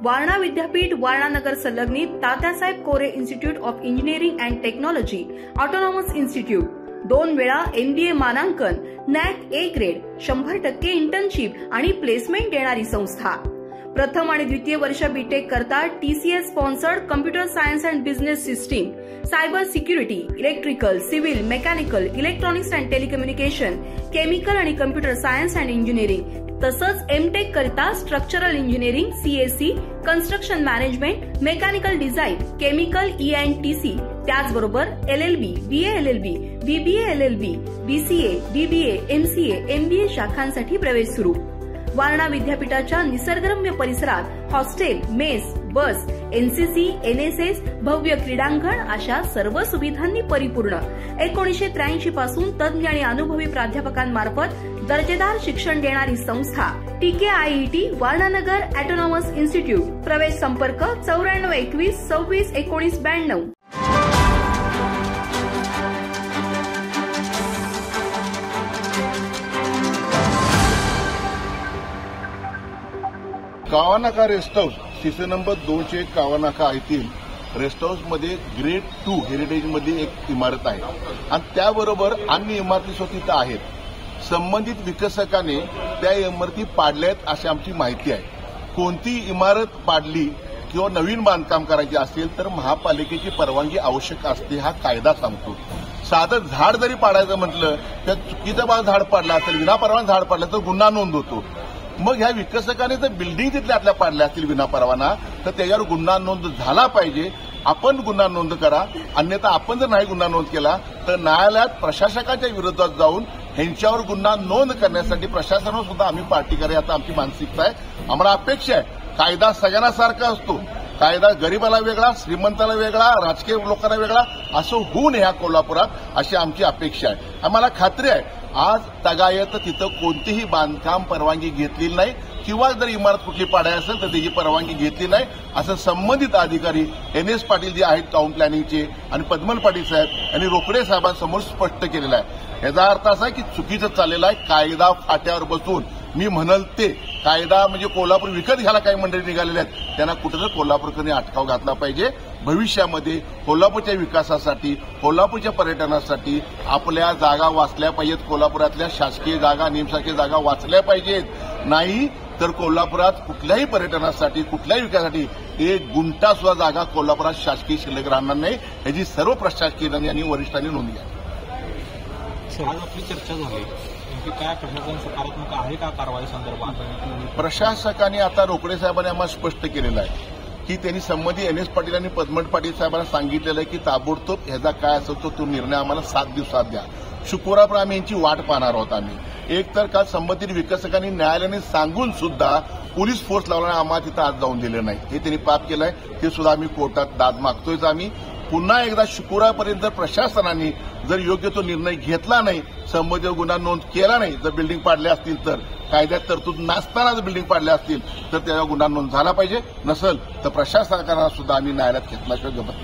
वारणा विद्यापीठ वारणा नगर संलग्नित Tatyasaheb Kore institute of engineering and technology autonomous institute, 2 वेळा MBA मानांकन, NAC A ग्रेड, 100% इंटर्नशिप आणि प्लेसमेंट देणारी संस्था। प्रथम आणि द्वितीय वर्ष बीटेक करता TCS sponsored computer science and business system, cyber security, electrical, civil, mechanical, electronics and telecommunication, chemical आणि कम्प्युटर सायन्स अँड इंजिनिअरिंग, तसंच MTech करता structural engineering, CSE, construction management, mechanical design, chemical ENTC, त्याचबरोबर LLB, BA LLB, BBA LLB, BCA, BBA, MCA, MBA शाखांसाठी प्रवेश सुरू। वारणा विद्यापीठाच्या निसर्गरम्य परिसरात hostel, mess, बस, NCC, NSS, भव्य क्रीडांगण अशा सर्व सुविधांनी परिपूर्ण 1983 पासून तज्ञ आणि अनुभवी प्राध्यापकांमार्फत दर्जेदार शिक्षण देणारी संस्था TKIET वारणा नगर ऑटोनॉमस इन्स्टिट्यूट। प्रवेश संपर्क 94 21 26 19 92। कावानाका रेस्ट हाऊस सीसी नंबर 201 कावानाका येथील रेस्ट हाऊस मध्ये ग्रेड 2 हेरिटेज मध्ये एक इमारत आहे आणि त्याबरोबर अन्य इमारती सुद्धा तिथे आहेत। संबंधित विकसकाने त्या इमारती पाडल्यात अशी आमची माहिती आहे। कोणती इमारत पाडली किंवा नवीन बांधकाम करायचे असेल तर महापालिकेची परवानगी आवश्यक असते, हा कायदा सांगतो। साधं झाड जरी पाडायचं म्हटलं तर चुकीचं झाड पाडलं असेल, विनापरवाना झाड पाडलं तर गुन्हा नोंद होतो। मग ह्या विकसकाने जर बिल्डिंग तिथल्या आतल्या पाडल्या असतील विनापरवाना तर त्याच्यावर गुन्हा नोंद झाला पाहिजे। आपण गुन्हा नोंद करा, अन्यथा आपण जर नाही गुन्हा नोंद केला तर न्यायालयात प्रशासकाच्या विरोधात जाऊन ह्यांच्यावर गुन्हा नोंद करण्यासाठी प्रशासनावर सुद्धा आम्ही पार्टी करूया, आता आमची मानसिकता आहे। आम्हाला अपेक्षा आहे कायदा सगळ्यांना सारखा असतो, कायदा गरीबाला वेगळा, श्रीमंताला वेगळा, राजकीय लोकांना वेगळा असं होऊ नये ह्या कोल्हापुरात, अशी आमची अपेक्षा आहे। आम्हाला खात्री आहे आज तगायत तिथं कोणतीही बांधकाम परवानगी घेतलेली नाही किंवा जर इमारत कुठली पाडायची असेल तर त्याची परवानगी घेतली नाही असं संबंधित अधिकारी NS पाटील जे आहेत टाउन प्लॅनिंगचे आणि पद्मन पाटील साहेब यांनी रोकडे साहेबांसमोर स्पष्ट केलेलं आहे। याचा अर्थ असा की चुकीचं चाललेलं आहे। कायदा फाट्यावर बसून मी म्हणल ते कायदा म्हणजे कोल्हापूर विकत घ्यायला काही मंडळी निघालेले आहेत, त्यांना कुठेतरी कोल्हापूरकडे अटकाव घातला पाहिजे। भविष्यामध्ये कोल्हापूरच्या विकासासाठी, कोल्हापूरच्या पर्यटनासाठी आपल्या जागा वाचल्या पाहिजेत, कोल्हापुरातल्या शासकीय जागा, निमशासकीय जागा वाचल्या पाहिजेत। नाही तर कोल्हापुरात कुठल्याही पर्यटनासाठी, कुठल्याही विकासासाठी 1 गुंठा सुद्धा जागा कोल्हापुरात शासकीय शिल्लक राहणार नाही, याची सर्व प्रशासकीय आणि वरिष्ठांनी नोंद घ्या। आज आपली चर्चा झाली की काय प्रशासन सकारात्मक आहे का कारवाई संदर्भात? प्रशासकाने आता रोकडे साहेबांनी आम्हाला स्पष्ट केलेलं आहे की त्यांनी संबंधित NS पाटील आणि पद्मन पाटील साहेबांना सांगितलेलं आहे की ताबडतोब ह्याचा काय असेल तो निर्णय आम्हाला 7 दिवसात द्या। शुक्रवारपर्यंत आम्ही यांची वाट पाहणार आहोत। आम्ही एक तर काल संबंधित विकसकांनी न्यायालयाने सांगून सुद्धा पोलीस फोर्स लावल्याने आम्हाला तिथं आज जाऊन दिलं नाही, हे त्यांनी पाप केलंय। ते सुद्धा आम्ही कोर्टात दाद मागतोय। आम्ही पुन्हा एकदा शुक्रवारपर्यंत जर प्रशासनाने जर योग्य तो निर्णय घेतला नाही, संबंधित गुन्हा नोंद केला नाही, जर बिल्डिंग पाडल्या असतील तर कायद्यात तरतूद नसताना जर बिल्डिंग पाडल्या असतील तर त्याचा गुन्हा नोंद झाला पाहिजे, नसेल तर प्रशासकांना सुद्धा आम्ही न्यायालयात घेतल्याशिवाय गमत नाही।